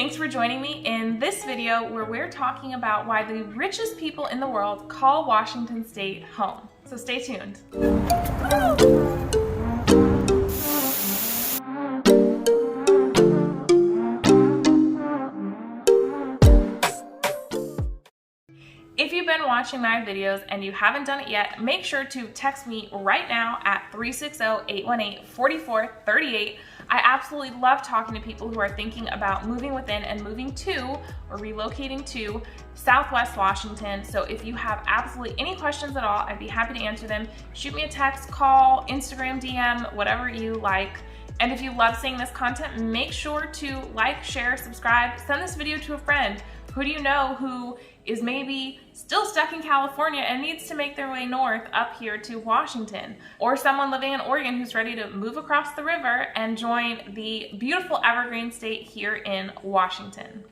Thanks for joining me in this video where we're talking about why the richest people in the world call Washington State home. So stay tuned. If you've been watching my videos and you haven't done it yet, make sure to text me right now at 360-818-4438. I absolutely love talking to people who are thinking about moving within and moving to or relocating to Southwest Washington. So if you have absolutely any questions at all, I'd be happy to answer them. Shoot me a text, call, Instagram, DM, whatever you like. And if you love seeing this content, make sure to like, share, subscribe, send this video to a friend. Who do you know who is maybe still stuck in California and needs to make their way north up here to Washington? Or someone living in Oregon who's ready to move across the river and join the beautiful Evergreen State here in Washington.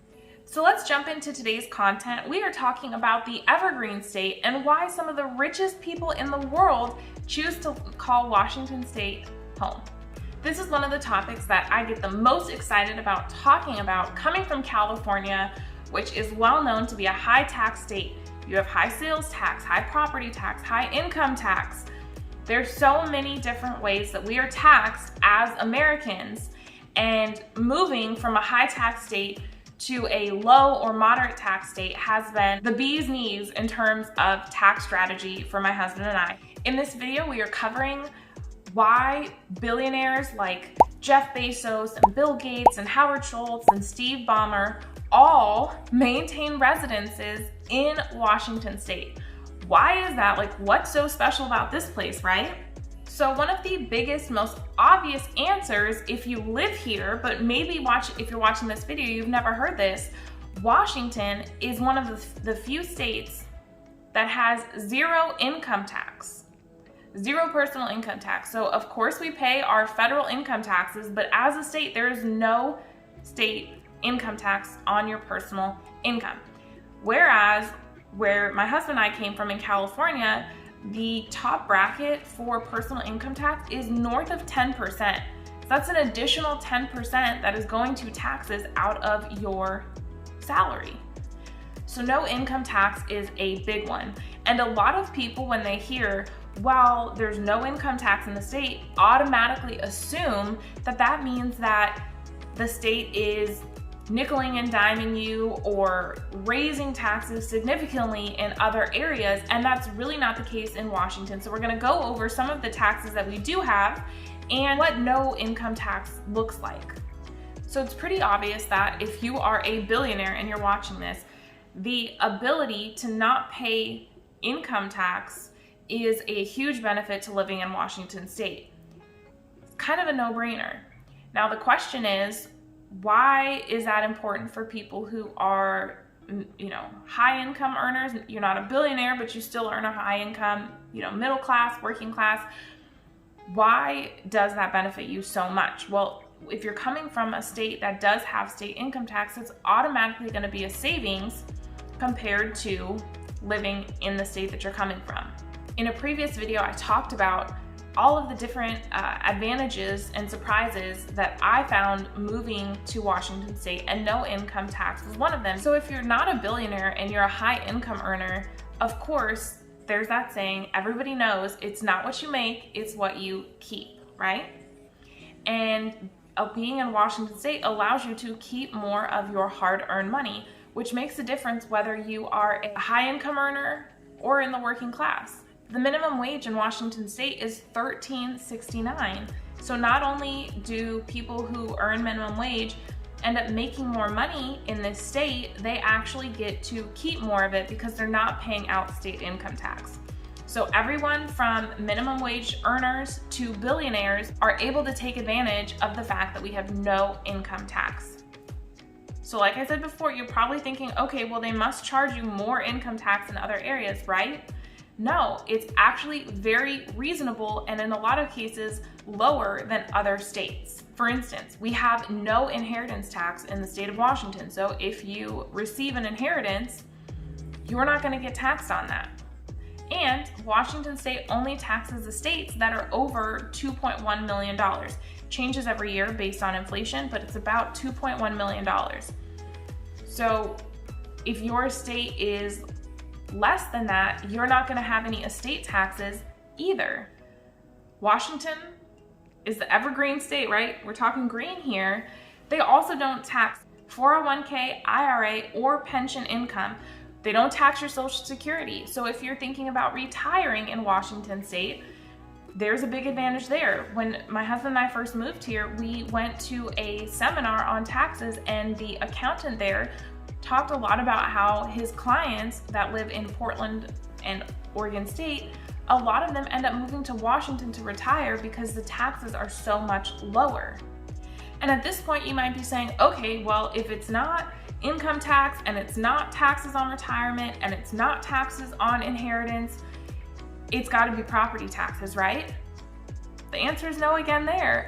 So let's jump into today's content. We are talking about the Evergreen State and why some of the richest people in the world choose to call Washington State home. This is one of the topics that I get the most excited about talking about, coming from California, which is well known to be a high tax state. You have high sales tax, high property tax, high income tax. There's so many different ways that we are taxed as Americans, and moving from a high tax state to a low or moderate tax state has been the bee's knees in terms of tax strategy for my husband and I. In this video, we are covering why billionaires like Jeff Bezos and Bill Gates and Howard Schultz and Steve Ballmer all maintain residences in Washington State. Why is that? Like, what's so special about this place, right? So one of the biggest, most obvious answers, if you live here, but maybe if you're watching this video, you've never heard this, Washington is one of the few states that has zero income tax. Zero personal income tax. So of course we pay our federal income taxes, but as a state, there is no state income tax on your personal income. Whereas where my husband and I came from in California, the top bracket for personal income tax is north of 10%. So that's an additional 10% that is going to taxes out of your salary. So no income tax is a big one. And a lot of people, when they hear, well, there's no income tax in the state, automatically assume that that means that the state is nickeling and diming you or raising taxes significantly in other areas, and that's really not the case in Washington. So we're going to go over some of the taxes that we do have and what no income tax looks like. So it's pretty obvious that if you are a billionaire and you're watching this, the ability to not pay income tax is a huge benefit to living in Washington State. It's kind of a no-brainer. Now the question is, why is that important for people who are, high income earners? You're not a billionaire, but you still earn a high income, middle class, working class. Why does that benefit you so much? Well, if you're coming from a state that does have state income tax, it's automatically going to be a savings compared to living in the state that you're coming from. In a previous video, I talked about all of the different advantages and surprises that I found moving to Washington State, and no income tax was one of them. So if you're not a billionaire and you're a high income earner, of course, there's that saying, everybody knows it's not what you make, it's what you keep, right? And being in Washington State allows you to keep more of your hard-earned money, which makes a difference whether you are a high income earner or in the working class. The minimum wage in Washington State is $13.69. So not only do people who earn minimum wage end up making more money in this state, they actually get to keep more of it because they're not paying out state income tax. So everyone from minimum wage earners to billionaires are able to take advantage of the fact that we have no income tax. So like I said before, you're probably thinking, okay, well, they must charge you more income tax in other areas, right? No, it's actually very reasonable, and in a lot of cases, lower than other states. For instance, we have no inheritance tax in the state of Washington. So if you receive an inheritance, you're not going to get taxed on that. And Washington State only taxes the states that are over $2.1 million. Changes every year based on inflation, but it's about $2.1 million. So if your estate is less than that, you're not going to have any estate taxes either. Washington is the Evergreen State, right? We're talking green here. They also don't tax 401k, IRA, or pension income. They don't tax your Social Security. So if you're thinking about retiring in Washington State, there's a big advantage there. When my husband and I first moved here, we went to a seminar on taxes, and the accountant there talked a lot about how his clients that live in Portland and Oregon State, a lot of them end up moving to Washington to retire because the taxes are so much lower. And at this point, you might be saying, okay, well, if it's not income tax and it's not taxes on retirement and it's not taxes on inheritance, it's got to be property taxes, right? The answer is no again there.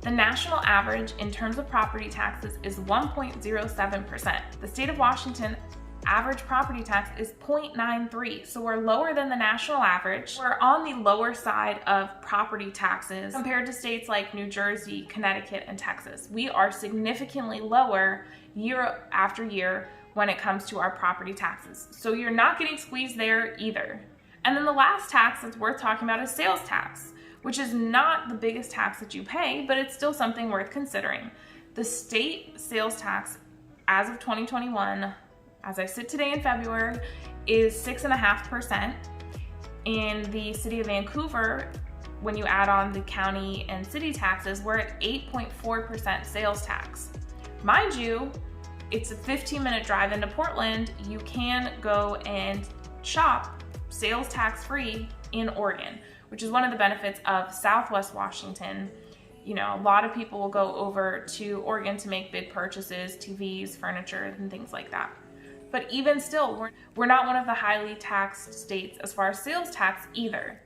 The national average in terms of property taxes is 1.07%. The state of Washington average property tax is 0.93, so we're lower than the national average. We're on the lower side of property taxes compared to states like New Jersey, Connecticut, and Texas. We are significantly lower year after year when it comes to our property taxes. So you're not getting squeezed there either. And then the last tax that's worth talking about is sales tax, which is not the biggest tax that you pay, but it's still something worth considering. The state sales tax as of 2021, as I sit today in February, is 6.5%. In the city of Vancouver, when you add on the county and city taxes, we're at 8.4% sales tax. Mind you, it's a 15-minute drive into Portland. You can go and shop sales tax free in Oregon, which is one of the benefits of Southwest Washington. You know, a lot of people will go over to Oregon to make big purchases, TVs, furniture, and things like that. But even still, we're not one of the highly taxed states as far as sales tax either.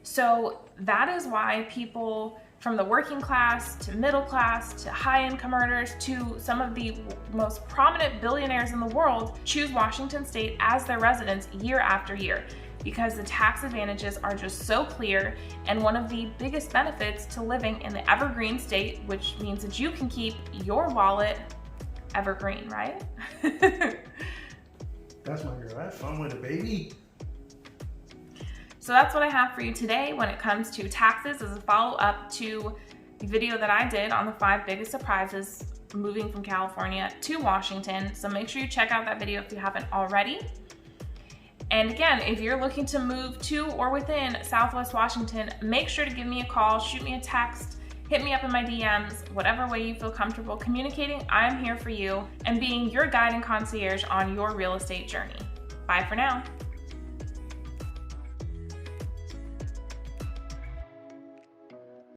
So that is why people from the working class to middle class to high-income earners to some of the most prominent billionaires in the world choose Washington State as their residence year after year, because the tax advantages are just so clear, and one of the biggest benefits to living in the Evergreen State, which means that you can keep your wallet evergreen, right? That's my girl. Have fun with it, baby. So that's what I have for you today when it comes to taxes, as a follow-up to the video that I did on the 5 biggest surprises moving from California to Washington. So make sure you check out that video if you haven't already. And again, if you're looking to move to or within Southwest Washington, make sure to give me a call, shoot me a text, hit me up in my DMs, whatever way you feel comfortable communicating. I'm here for you and being your guide and concierge on your real estate journey. Bye for now.